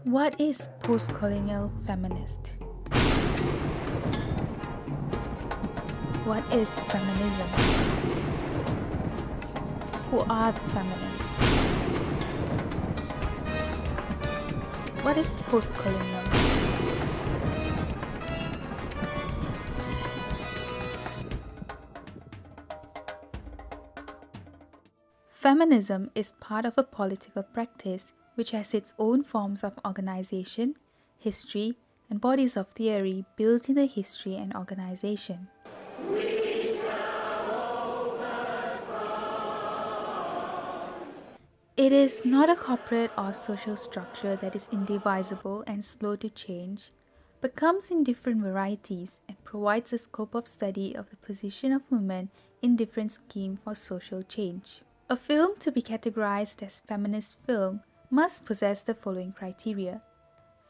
What is postcolonial feminist? What is feminism? Who are the feminists? What is postcolonial? Feminism is part of a political practice which has its own forms of organization, history, and bodies of theory built in the history and organization. It is not a corporate or social structure that is indivisible and slow to change, but comes in different varieties and provides a scope of study of the position of women in different schemes for social change. A film to be categorized as feminist film must possess the following criteria.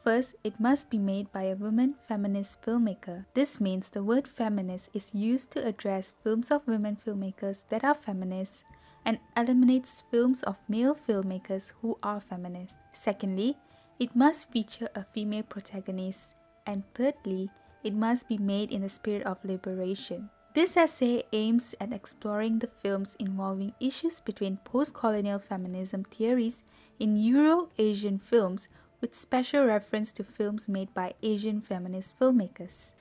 First, it must be made by a woman feminist filmmaker. This means the word feminist is used to address films of women filmmakers that are feminists and eliminates films of male filmmakers who are feminists. Secondly, it must feature a female protagonist. And thirdly, it must be made in the spirit of liberation. This essay aims at exploring the films involving issues between post-colonial feminism theories in Euro-Asian films with special reference to films made by Asian feminist filmmakers.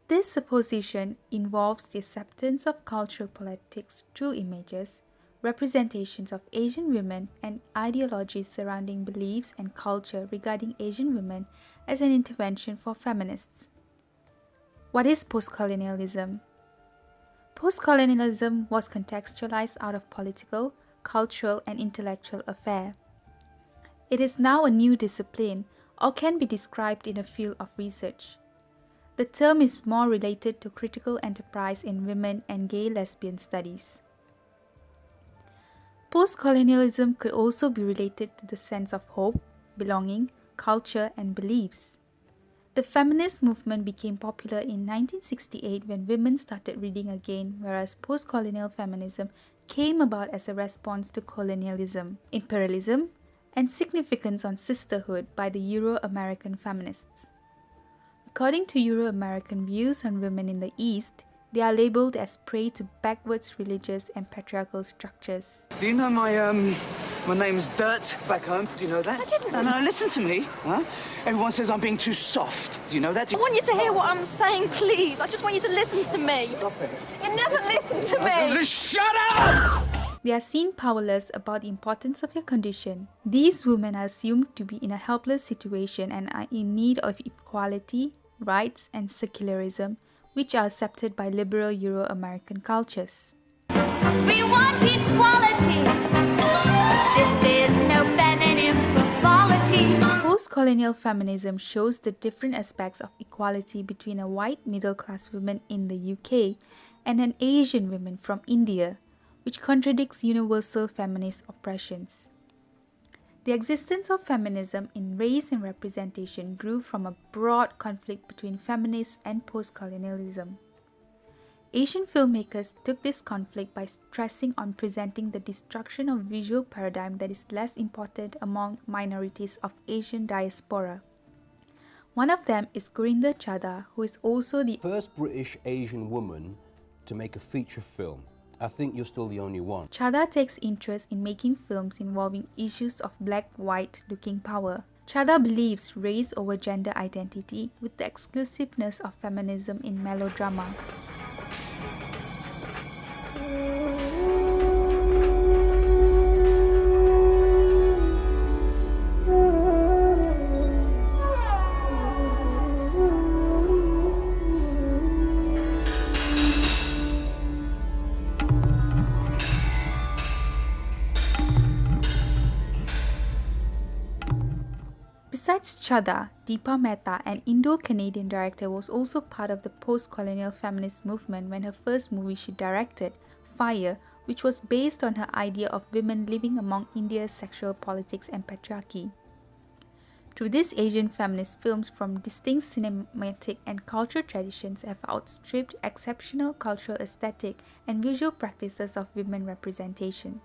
This supposition involves the acceptance of cultural politics through images, representations of Asian women, and ideologies surrounding beliefs and culture regarding Asian women as an intervention for feminists. What is postcolonialism? Postcolonialism was contextualized out of political, cultural, and intellectual affair. It is now a new discipline, or can be described in a field of research. The term is more related to critical enterprise in women and gay lesbian studies. Postcolonialism could also be related to the sense of hope, belonging, culture, and beliefs. The feminist movement became popular in 1968 when women started reading again, whereas postcolonial feminism came about as a response to colonialism, imperialism, and significance on sisterhood by the Euro-American feminists. According to Euro-American views on women in the East, they are labeled as prey to backwards religious and patriarchal structures. Do you know my name's Dirt back home? Do you know that? I didn't. No, listen to me. Huh? Everyone says I'm being too soft. Do you know that? I want you to hear what I'm saying, please. I just want you to listen to me. Stop it. You never listen to me. Shut up! They are seen powerless about the importance of their condition. These women are assumed to be in a helpless situation and are in need of equality, rights, and secularism, which are accepted by liberal Euro-American cultures. We want equality. This is no feminine frivolity. Post-colonial feminism shows the different aspects of equality between a white middle-class woman in the UK and an Asian woman from India, which contradicts universal feminist oppressions. The existence of feminism in race and representation grew from a broad conflict between feminists and post-colonialism. Asian filmmakers took this conflict by stressing on presenting the destruction of visual paradigm that is less important among minorities of Asian diaspora. One of them is Gurinder Chadha, who is also the first British Asian woman to make a feature film. I think you're still the only one. Chadha takes interest in making films involving issues of black-white looking power. Chadha believes race over gender identity with the exclusiveness of feminism in melodrama. Besides Chadha, Deepa Mehta, an Indo-Canadian director, was also part of the post-colonial feminist movement when her first movie she directed, Fire, which was based on her idea of women living among India's sexual politics and patriarchy. Through this, Asian feminist films from distinct cinematic and cultural traditions have outstripped exceptional cultural aesthetic and visual practices of women representation.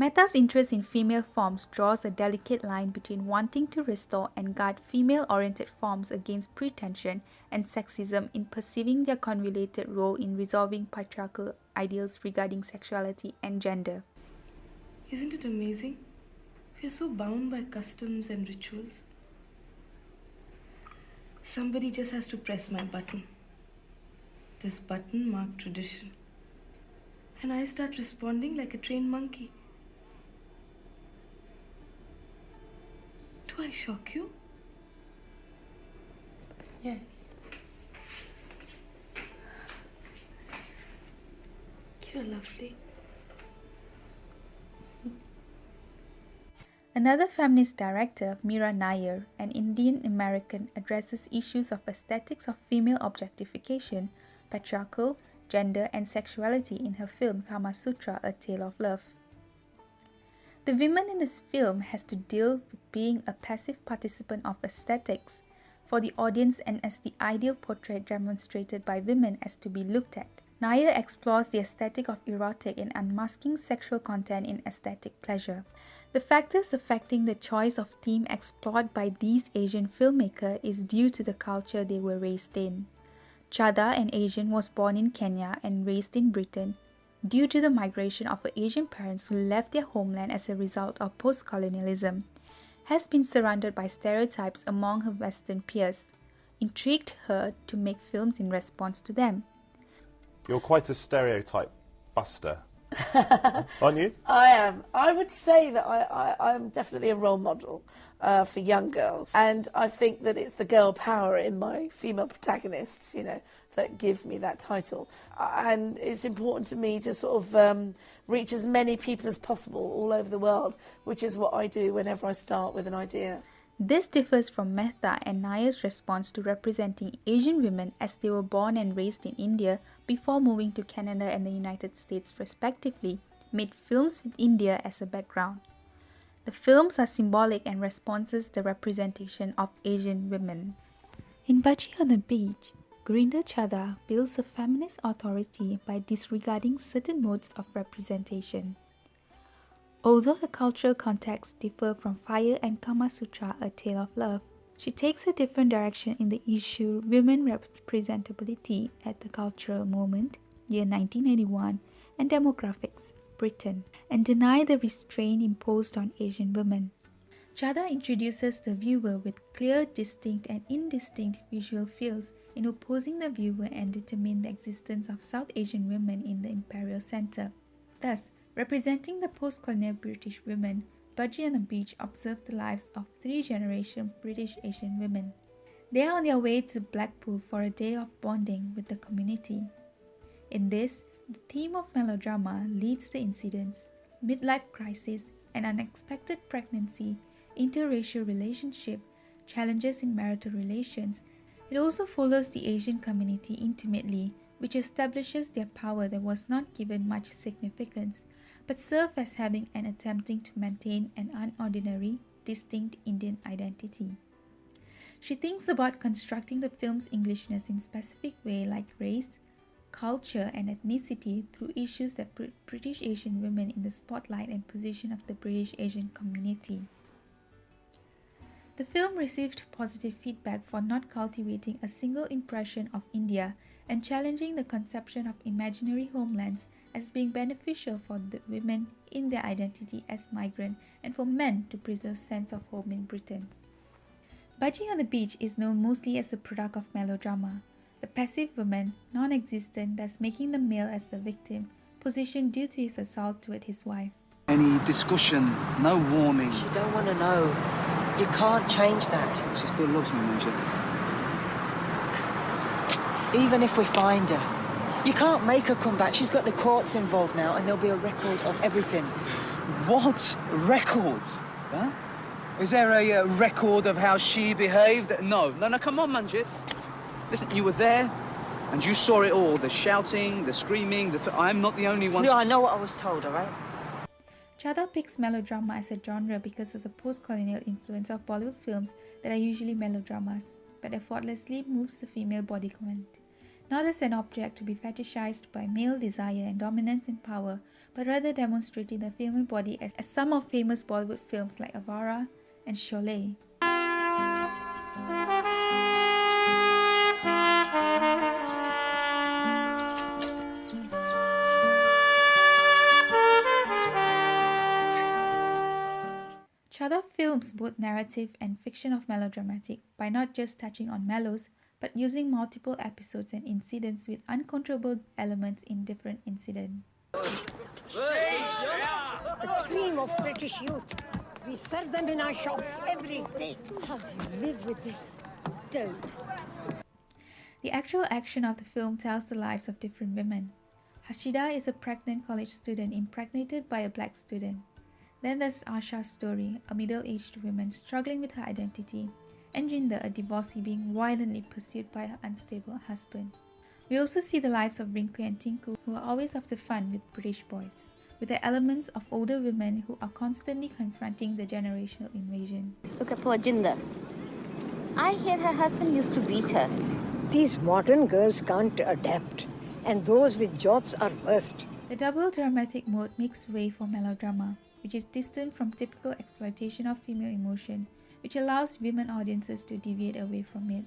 Mehta's interest in female forms draws a delicate line between wanting to restore and guard female-oriented forms against pretension and sexism in perceiving their convoluted role in resolving patriarchal ideals regarding sexuality and gender. Isn't it amazing? We are so bound by customs and rituals. Somebody just has to press my button. This button marked tradition. And I start responding like a trained monkey. Do I shock you? Yes. You're lovely. Another feminist director, Meera Nair, an Indian American, addresses issues of aesthetics of female objectification, patriarchal, gender, and sexuality in her film Kama Sutra: A Tale of Love. The woman in this film has to deal with being a passive participant of aesthetics for the audience and as the ideal portrait demonstrated by women as to be looked at. Nair explores the aesthetic of erotic and unmasking sexual content in aesthetic pleasure. The factors affecting the choice of theme explored by these Asian filmmakers is due to the culture they were raised in. Chada, an Asian, was born in Kenya and raised in Britain due to the migration of her Asian parents who left their homeland as a result of post-colonialism, has been surrounded by stereotypes among her Western peers, intrigued her to make films in response to them. You're quite a stereotype buster, aren't you? I am. I would say that I'm definitely a role model for young girls. And I think that it's the girl power in my female protagonists, you know, that gives me that title. And it's important to me to sort of reach as many people as possible all over the world, which is what I do whenever I start with an idea. This differs from Mehta and Nair's response to representing Asian women as they were born and raised in India before moving to Canada and the United States respectively, made films with India as a background. The films are symbolic and responses the representation of Asian women. In Bhaji on the Beach, Gurinder Chadha builds a feminist authority by disregarding certain modes of representation. Although the cultural contexts differ from Fire and Kama Sutra: A Tale of Love, she takes a different direction in the issue women representability at the cultural moment, year 1981, and demographics, Britain, and deny the restraint imposed on Asian women. Chadha introduces the viewer with clear, distinct and indistinct visual fields in opposing the viewer and determine the existence of South Asian women in the imperial centre. Thus, representing the post-colonial British women, Bhaji on the Beach observed the lives of 3-generation British Asian women. They are on their way to Blackpool for a day of bonding with the community. In this, the theme of melodrama leads the incidents, midlife crisis, and unexpected pregnancy, interracial relationship, challenges in marital relations. It also follows the Asian community intimately, which establishes their power that was not given much significance, but serve as having and attempting to maintain an unordinary, distinct Indian identity. She thinks about constructing the film's Englishness in specific way like race, culture and ethnicity through issues that put British Asian women in the spotlight and position of the British Asian community. The film received positive feedback for not cultivating a single impression of India and challenging the conception of imaginary homelands as being beneficial for the women in their identity as migrant and for men to preserve sense of home in Britain. Bhaji on the Beach is known mostly as the product of melodrama. The passive woman, non-existent, thus making the male as the victim, positioned due to his assault toward his wife. Any discussion, no warning. She don't want to know. You can't change that. She still loves me, Mooja. Even if we find her, you can't make her come back. She's got the courts involved now, and there'll be a record of everything. What records? Huh? Is there a record of how she behaved? No, come on, Manjit. Listen, you were there, and you saw it all. The shouting, the screaming, I'm not the only one... No, I know what I was told, all right? Chadha picks melodrama as a genre because of the post-colonial influence of Bollywood films that are usually melodramas, but effortlessly moves the female body comment. not as an object to be fetishized by male desire and dominance and power, but rather demonstrating the female body as some of famous Bollywood films like Avara and Sholay. Chadha films both narrative and fiction of melodramatic by not just touching on mellows, but using multiple episodes and incidents with uncontrollable elements in different incidents. The cream of British youth. We serve them in our shops every day. How do you live with this? Don't. The actual action of the film tells the lives of different women. Hashida is a pregnant college student impregnated by a black student. Then there's Asha's story, a middle-aged woman struggling with her identity, and Jinder, a divorcee being violently pursued by her unstable husband. We also see the lives of Rinku and Tinku, who are always after fun with British boys, with the elements of older women who are constantly confronting the generational invasion. Look at poor Jinder. I hear her husband used to beat her. These modern girls can't adapt, and those with jobs are worst. The double dramatic mode makes way for melodrama, which is distant from typical exploitation of female emotion, which allows women audiences to deviate away from it.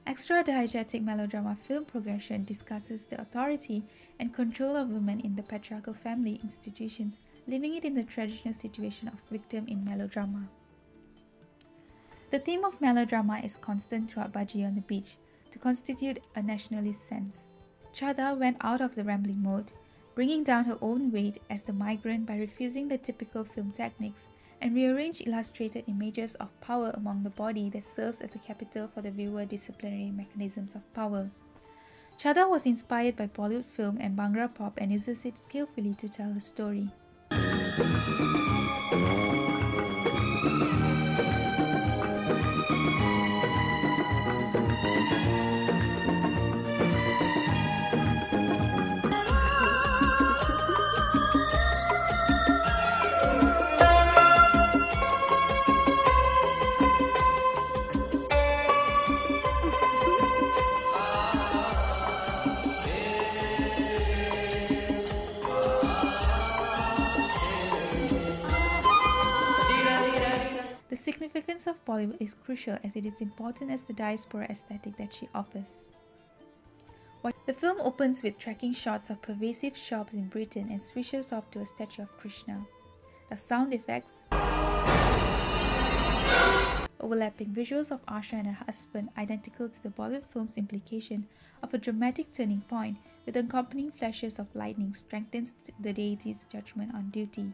Extra-diegetic melodrama film progression discusses the authority and control of women in the patriarchal family institutions, leaving it in the traditional situation of victim in melodrama. The theme of melodrama is constant throughout Baji on the Beach, to constitute a nationalist sense. Chadha went out of the rambling mode, bringing down her own weight as the migrant by refusing the typical film techniques and rearranged illustrated images of power among the body that serves as the capital for the viewer disciplinary mechanisms of power. Chadha was inspired by Bollywood film and Bhangra pop and uses it skillfully to tell her story. The significance of Bollywood is crucial as it is important as the diaspora aesthetic that she offers. The film opens with tracking shots of pervasive shops in Britain and switches off to a statue of Krishna. The sound effects, overlapping visuals of Asha and her husband identical to the Bollywood film's implication of a dramatic turning point with accompanying flashes of lightning strengthens the deity's judgment on duty.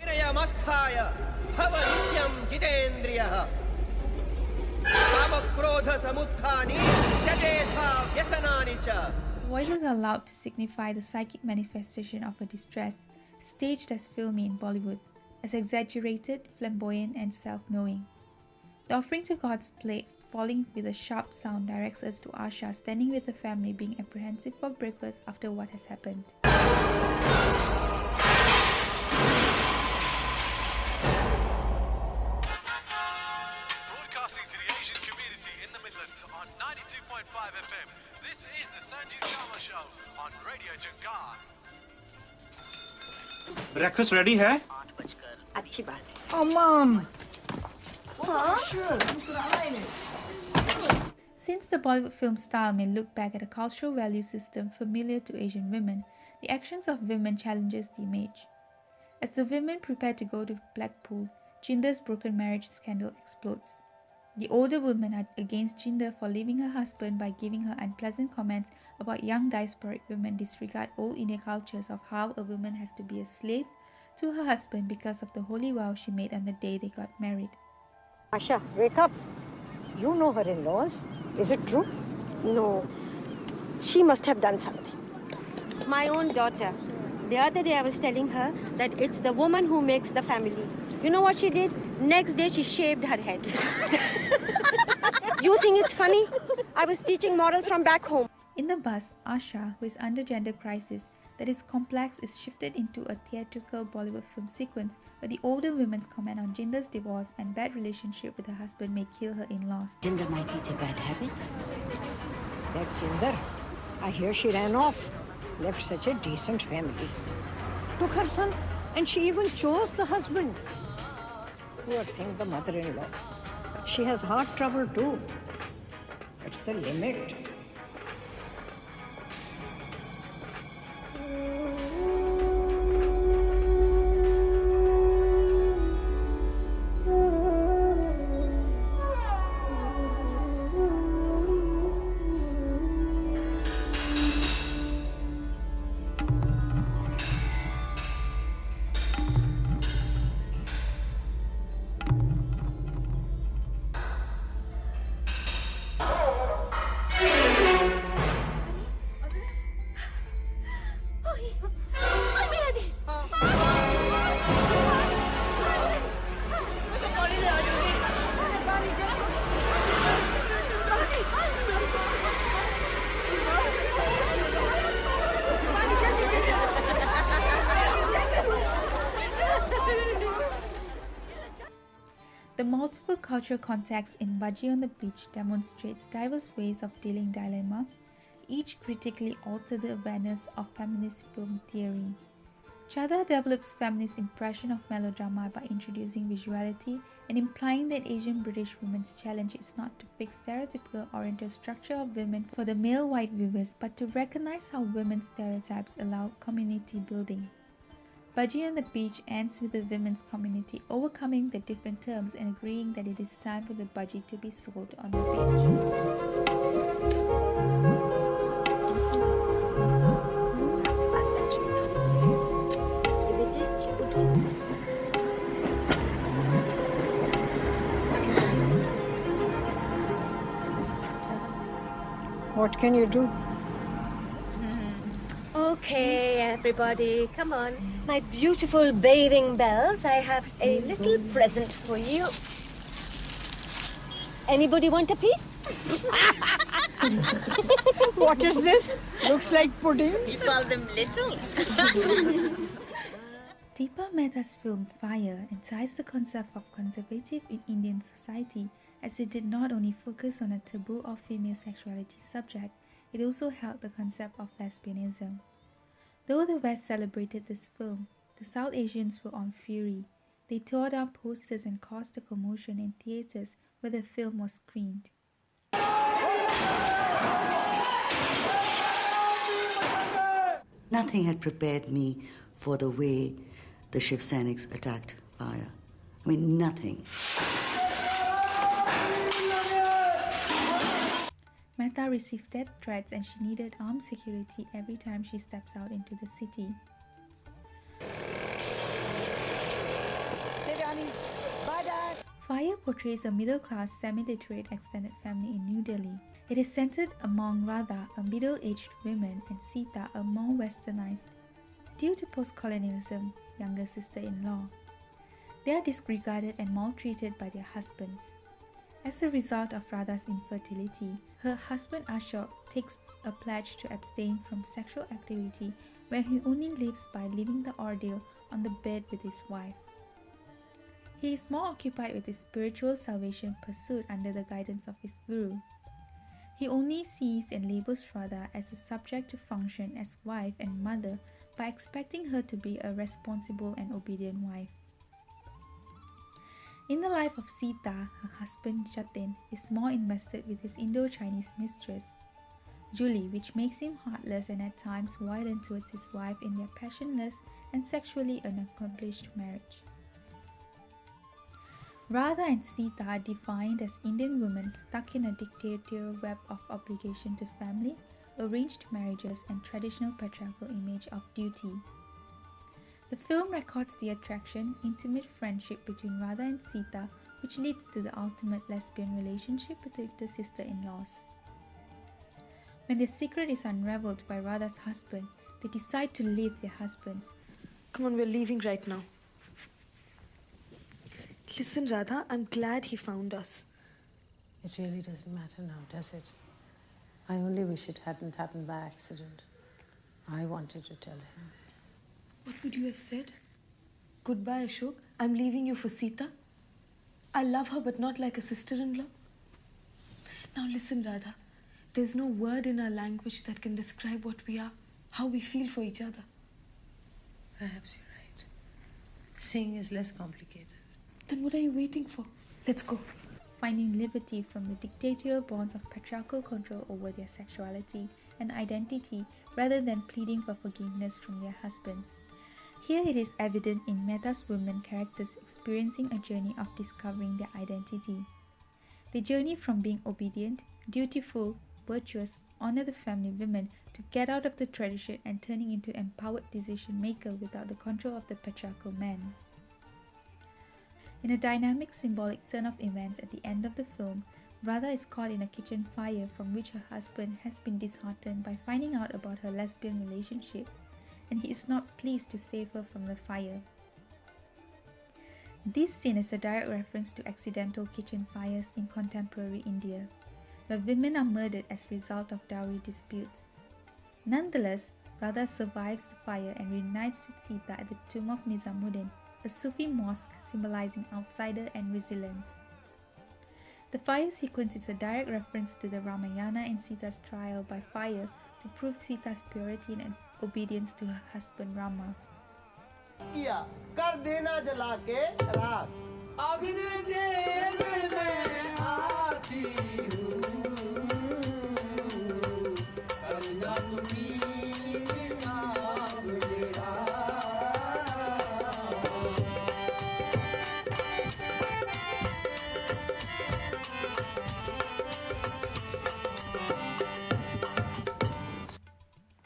Voices are loud to signify the psychic manifestation of her distress, staged as filmy in Bollywood, as exaggerated, flamboyant and self-knowing. The offering to God's plate, falling with a sharp sound, directs us to Asha standing with the family being apprehensive for breakfast after what has happened. Broadcasting to the Asian community in the Midlands on 92.5 FM. This is the Sanjeev Sharma Show on Radio Jungan. Breakfast ready hai? अच्छी बात है. Oh, Mom! Since the Bollywood film style may look back at a cultural value system familiar to Asian women, the actions of women challenges the image. As the women prepare to go to Blackpool, Jinder's broken marriage scandal explodes. The older women are against Jinder for leaving her husband by giving her unpleasant comments about young diasporic women disregard old Indian cultures of how a woman has to be a slave to her husband because of the holy vow she made on the day they got married. Asha, wake up. You know her in-laws. Is it true? No. She must have done something. My own daughter. The other day I was telling her that it's the woman who makes the family. You know what she did? Next day she shaved her head. You think it's funny? I was teaching morals from back home. In the bus, Asha, who is under gender crisis that is complex, is shifted into a theatrical Bollywood film sequence where the older women's comment on Jinder's divorce and bad relationship with her husband may kill her in-laws. Jinder might teach her bad habits. That Jinder, I hear she ran off, left such a decent family. Took her son, and she even chose the husband. Poor thing, the mother-in-law. She has heart trouble too. It's the limit. The multiple cultural contexts in Budgie on the Beach demonstrates diverse ways of dealing dilemma, each critically alter the awareness of feminist film theory. Chadha develops feminist impression of melodrama by introducing visuality and implying that Asian British women's challenge is not to fix stereotypical oriental structure of women for the male white viewers, but to recognize how women's stereotypes allow community building. Budgie on the Beach ends with the women's community overcoming the different terms and agreeing that it is time for the budgie to be sold on the beach. What can you do? Okay, everybody, come on. My beautiful bathing bells, I have a little present for you. Anybody want a piece? What is this? Looks like pudding. You call them little. Deepa Mehta's film Fire entices the concept of conservative in Indian society, as it did not only focus on a taboo of female sexuality subject, it also held the concept of lesbianism. Though the West celebrated this film, the South Asians were on fury. They tore down posters and caused a commotion in theatres where the film was screened. Nothing had prepared me for the way the Shiv Sainiks attacked Fire. I mean, nothing. Mehta received death threats and she needed armed security every time she steps out into the city. Fire portrays a middle-class, semi-literate extended family in New Delhi. It is centered among Radha, a middle-aged woman, and Sita, a more westernized, due to post-colonialism, younger sister-in-law. They are disregarded and maltreated by their husbands. As a result of Radha's infertility, her husband Ashok takes a pledge to abstain from sexual activity where he only lives by living the ordeal on the bed with his wife. He is more occupied with his spiritual salvation pursuit under the guidance of his guru. He only sees and labels Radha as a subject to function as wife and mother by expecting her to be a responsible and obedient wife. In the life of Sita, her husband Jatin is more invested with his Indo-Chinese mistress, Julie, which makes him heartless and at times violent towards his wife in their passionless and sexually unaccomplished marriage. Radha and Sita are defined as Indian women stuck in a dictatorial web of obligation to family, arranged marriages, and traditional patriarchal image of duty. The film records the attraction, intimate friendship between Radha and Sita, which leads to the ultimate lesbian relationship with the sister-in-laws. When their secret is unraveled by Radha's husband, they decide to leave their husbands. Come on, we're leaving right now. Listen, Radha, I'm glad he found us. It really doesn't matter now, does it? I only wish it hadn't happened by accident. I wanted to tell him. What would you have said? Goodbye, Ashok. I'm leaving you for Sita. I love her, but not like a sister-in-law. Now listen, Radha. There's no word in our language that can describe what we are, how we feel for each other. Perhaps you're right. Seeing is less complicated. Then what are you waiting for? Let's go. Finding liberty from the dictatorial bonds of patriarchal control over their sexuality and identity rather than pleading for forgiveness from their husbands. Here it is evident in Mehta's women characters experiencing a journey of discovering their identity. They journey from being obedient, dutiful, virtuous, honor the family women to get out of the tradition and turning into empowered decision maker without the control of the patriarchal man. In a dynamic symbolic turn of events at the end of the film, Radha is caught in a kitchen fire from which her husband has been disheartened by finding out about her lesbian relationship, and he is not pleased to save her from the fire. This scene is a direct reference to accidental kitchen fires in contemporary India, where women are murdered as a result of dowry disputes. Nonetheless, Radha survives the fire and reunites with Sita at the tomb of Nizamuddin, a Sufi mosque symbolizing outsider and resilience. The fire sequence is a direct reference to the Ramayana and Sita's trial by fire to prove Sita's purity and obedience to her husband Rama. किया कर देना जला के राख अग्नि देव में आती हूँ करना तुम्हीं नाम मेरा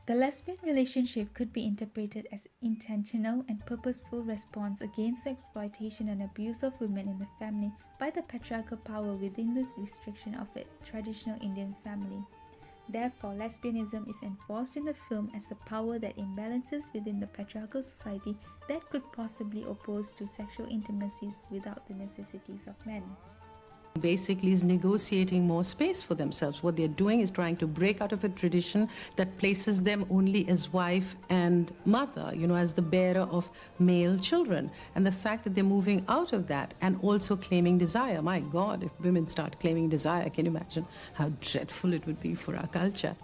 The lesbian relationship could be interpreted as intentional and purposeful response against the exploitation and abuse of women in the family by the patriarchal power within this restriction of a traditional Indian family. Therefore, lesbianism is enforced in the film as a power that imbalances within the patriarchal society that could possibly oppose to sexual intimacies without the necessities of men. Basically is negotiating more space for themselves. What they're doing is trying to break out of a tradition that places them only as wife and mother, as the bearer of male children. And the fact that they're moving out of that and also claiming desire. My God, if women start claiming desire, can you imagine how dreadful it would be for our culture?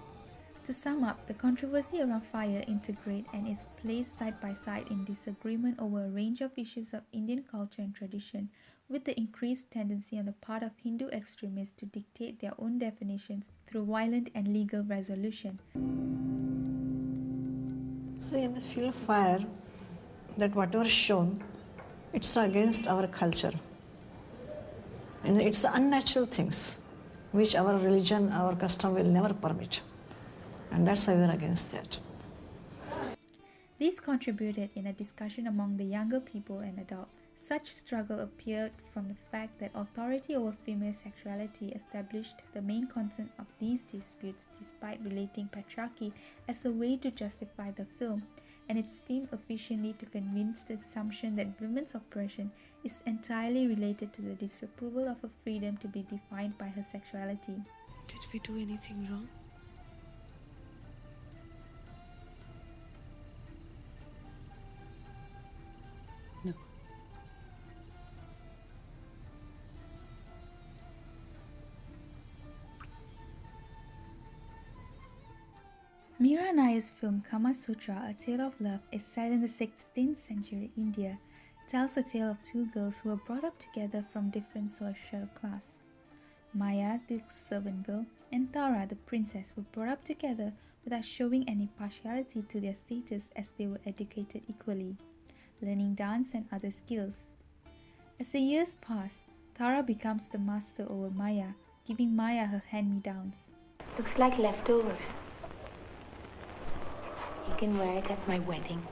To sum up, the controversy around fire integrate and is placed side by side in disagreement over a range of issues of Indian culture and tradition, with the increased tendency on the part of Hindu extremists to dictate their own definitions through violent and legal resolution. See, in the film Fire, that whatever is shown, it's against our culture. And it's unnatural things which our religion, our custom will never permit. And that's why we're against that. This contributed in a discussion among the younger people and adults. Such struggle appeared from the fact that authority over female sexuality established the main concern of these disputes despite relating patriarchy as a way to justify the film, and it seemed efficiently to convince the assumption that women's oppression is entirely related to the disapproval of a freedom to be defined by her sexuality. Did we do anything wrong? No. Meera Nair's film Kama Sutra, A Tale of Love, is set in the 16th century India, tells a tale of two girls who were brought up together from different social class. Maya, the servant girl, and Tara, the princess, were brought up together without showing any partiality to their status as they were educated equally, learning dance and other skills. As the years pass, Tara becomes the master over Maya, giving Maya her hand-me-downs. Looks like leftovers. You can wear it at my wedding.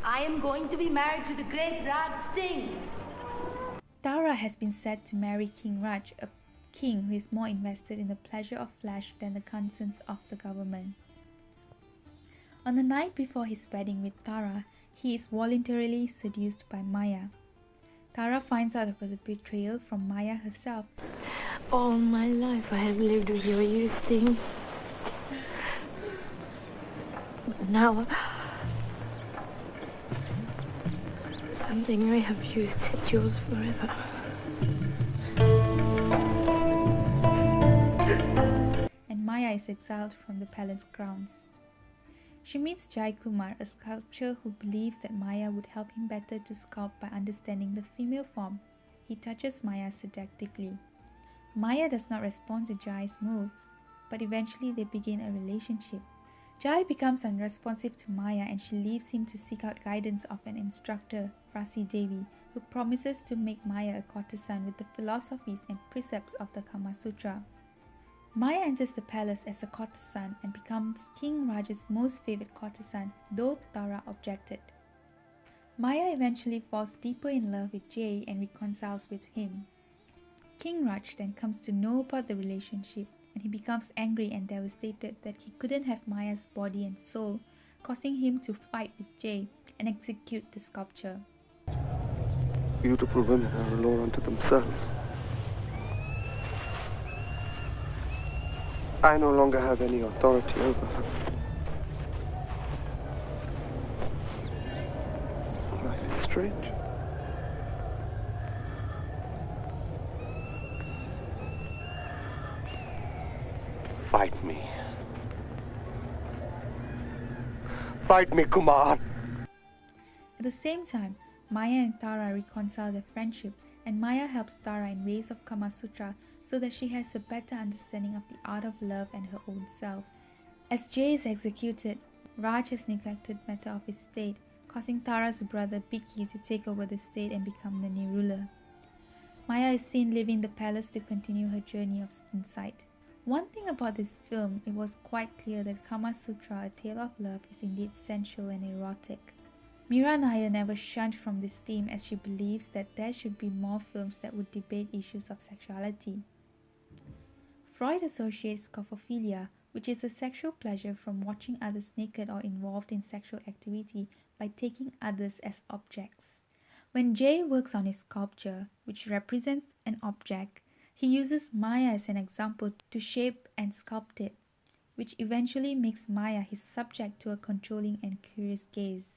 I am going to be married to the great Raj Singh. Tara has been said to marry King Raj, a king who is more invested in the pleasure of flesh than the concerns of the government. On the night before his wedding with Tara, he is voluntarily seduced by Maya. Tara finds out about the betrayal from Maya herself. All my life I have lived with your used things. But now, something I have used is yours forever. is exiled from the palace grounds. She meets Jai Kumar, a sculptor who believes that Maya would help him better to sculpt by understanding the female form. He touches Maya seductively. Maya does not respond to Jai's moves, but eventually they begin a relationship. Jai becomes unresponsive to Maya and she leaves him to seek out guidance of an instructor, Rasi Devi, who promises to make Maya a courtesan with the philosophies and precepts of the Kama Sutra. Maya enters the palace as a courtesan and becomes King Raj's most favourite courtesan, though Tara objected. Maya eventually falls deeper in love with Jai and reconciles with him. King Raj then comes to know about the relationship and he becomes angry and devastated that he couldn't have Maya's body and soul, causing him to fight with Jai and execute the sculpture. Beautiful women are a law unto themselves. I no longer have any authority over her. Life is strange. Fight me. Fight me, Kumar. At the same time, Maya and Tara reconcile their friendship, and Maya helps Tara in ways of Kama Sutra so that she has a better understanding of the art of love and her own self. As Jai is executed, Raj has neglected matter of his state, causing Tara's brother Biki to take over the state and become the new ruler. Maya is seen leaving the palace to continue her journey of insight. One thing about this film, it was quite clear that Kama Sutra, A Tale of Love, is indeed sensual and erotic. Meera Nair never shunned from this theme as she believes that there should be more films that would debate issues of sexuality. Freud associates scopophilia, which is a sexual pleasure from watching others naked or involved in sexual activity by taking others as objects. When Jai works on his sculpture, which represents an object, he uses Maya as an example to shape and sculpt it, which eventually makes Maya his subject to a controlling and curious gaze.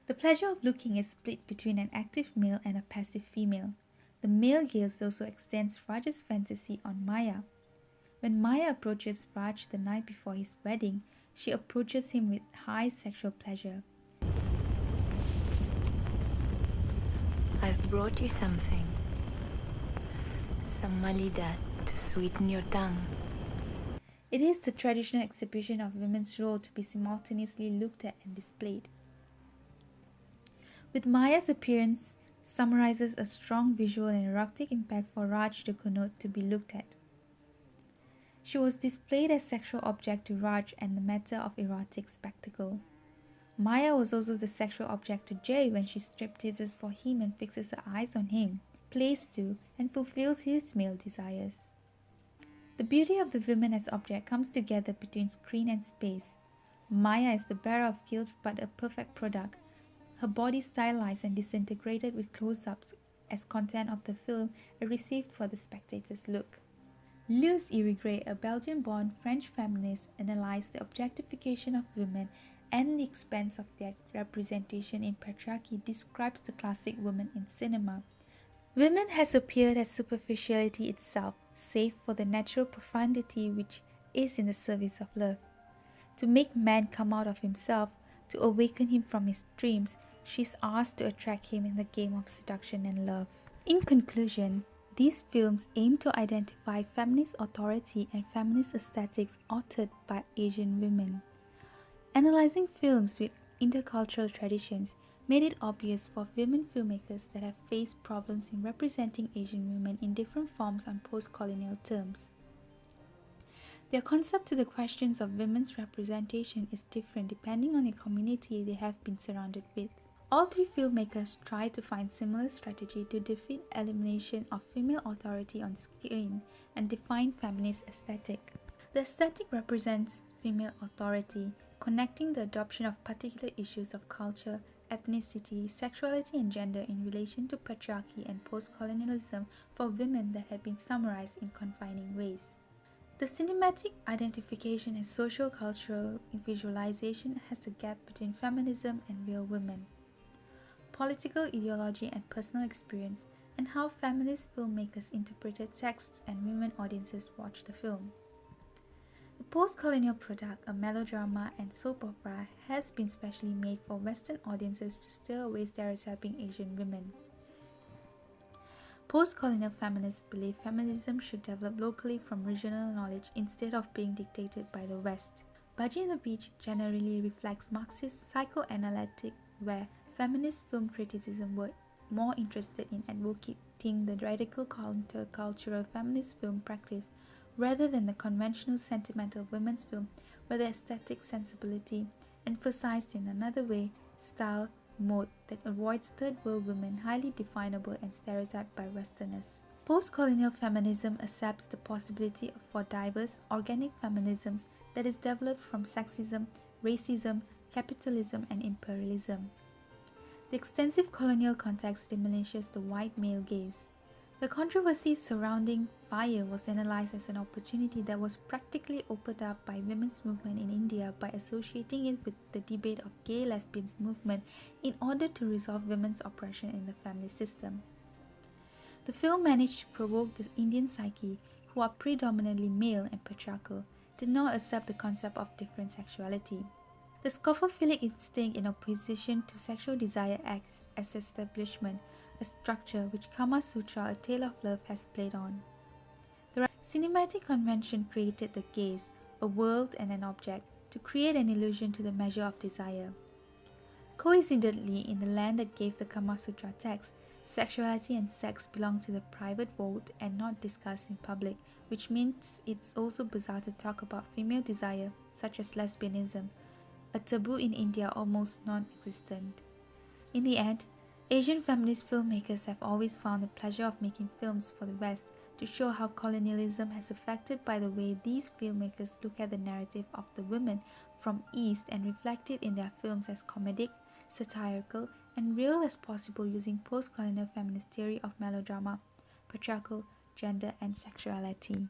The pleasure of looking is split between an active male and a passive female. The male gaze also extends Raj's fantasy on Maya. When Maya approaches Raj the night before his wedding, she approaches him with high sexual pleasure. I've brought you something. Some malida to sweeten your tongue. It is the traditional exhibition of women's role to be simultaneously looked at and displayed. With Maya's appearance summarizes a strong visual and erotic impact for Raj to connote to be looked at. She was displayed as sexual object to Raj and the matter of erotic spectacle. Maya was also the sexual object to Jai when she stripteases for him and fixes her eyes on him, plays to and fulfills his male desires. The beauty of the women as object comes together between screen and space. Maya is the bearer of guilt but a perfect product. Her body stylized and disintegrated with close-ups as content of the film are received for the spectator's look. Luce Irigaray, a Belgian-born French feminist, analysed the objectification of women and the expense of their representation in patriarchy describes the classic woman in cinema. Women has appeared as superficiality itself, save for the natural profundity which is in the service of love. To make man come out of himself, to awaken him from his dreams, she is asked to attract him in the game of seduction and love. In conclusion, these films aim to identify feminist authority and feminist aesthetics authored by Asian women. Analyzing films with intercultural traditions made it obvious for women filmmakers that have faced problems in representing Asian women in different forms on post-colonial terms. Their concept to the questions of women's representation is different depending on the community they have been surrounded with. All three filmmakers try to find similar strategy to defeat elimination of female authority on screen and define feminist aesthetic. The aesthetic represents female authority, connecting the adoption of particular issues of culture, ethnicity, sexuality and gender in relation to patriarchy and post-colonialism for women that had been summarized in confining ways. The cinematic identification and socio-cultural visualization has a gap between feminism and real women. Political ideology and personal experience, and how feminist filmmakers interpreted texts and women audiences watch the film. The post-colonial product, a melodrama and soap opera, has been specially made for Western audiences to steer away stereotyping Asian women. Post-colonial feminists believe feminism should develop locally from regional knowledge instead of being dictated by the West. Budgie and the Beach generally reflects Marxist psychoanalytic, where feminist film criticism were more interested in advocating the radical counter-cultural feminist film practice rather than the conventional sentimental women's film, where the aesthetic sensibility emphasized in another way, style, mode that avoids third world women highly definable and stereotyped by Westerners. Post-colonial feminism accepts the possibility for diverse, organic feminisms that is developed from sexism, racism, capitalism, and imperialism. The extensive colonial context diminishes the white male gaze. The controversy surrounding fire was analyzed as an opportunity that was practically opened up by women's movement in India by associating it with the debate of gay lesbians movement in order to resolve women's oppression in the family system. The film managed to provoke the Indian psyche, who are predominantly male and patriarchal, did not accept the concept of different sexuality. The scopophilic instinct in opposition to sexual desire acts as establishment, a structure which Kama Sutra, A Tale of Love, has played on. The cinematic convention created the gaze, a world and an object, to create an illusion to the measure of desire. Coincidentally, in the land that gave the Kama Sutra text, sexuality and sex belong to the private vault and not discussed in public, which means it's also bizarre to talk about female desire, such as lesbianism, a taboo in India almost non-existent. In the end, Asian feminist filmmakers have always found the pleasure of making films for the West to show how colonialism has affected by the way these filmmakers look at the narrative of the women from East and reflect it in their films as comedic, satirical, and real as possible using post-colonial feminist theory of melodrama, patriarchal, gender, and sexuality.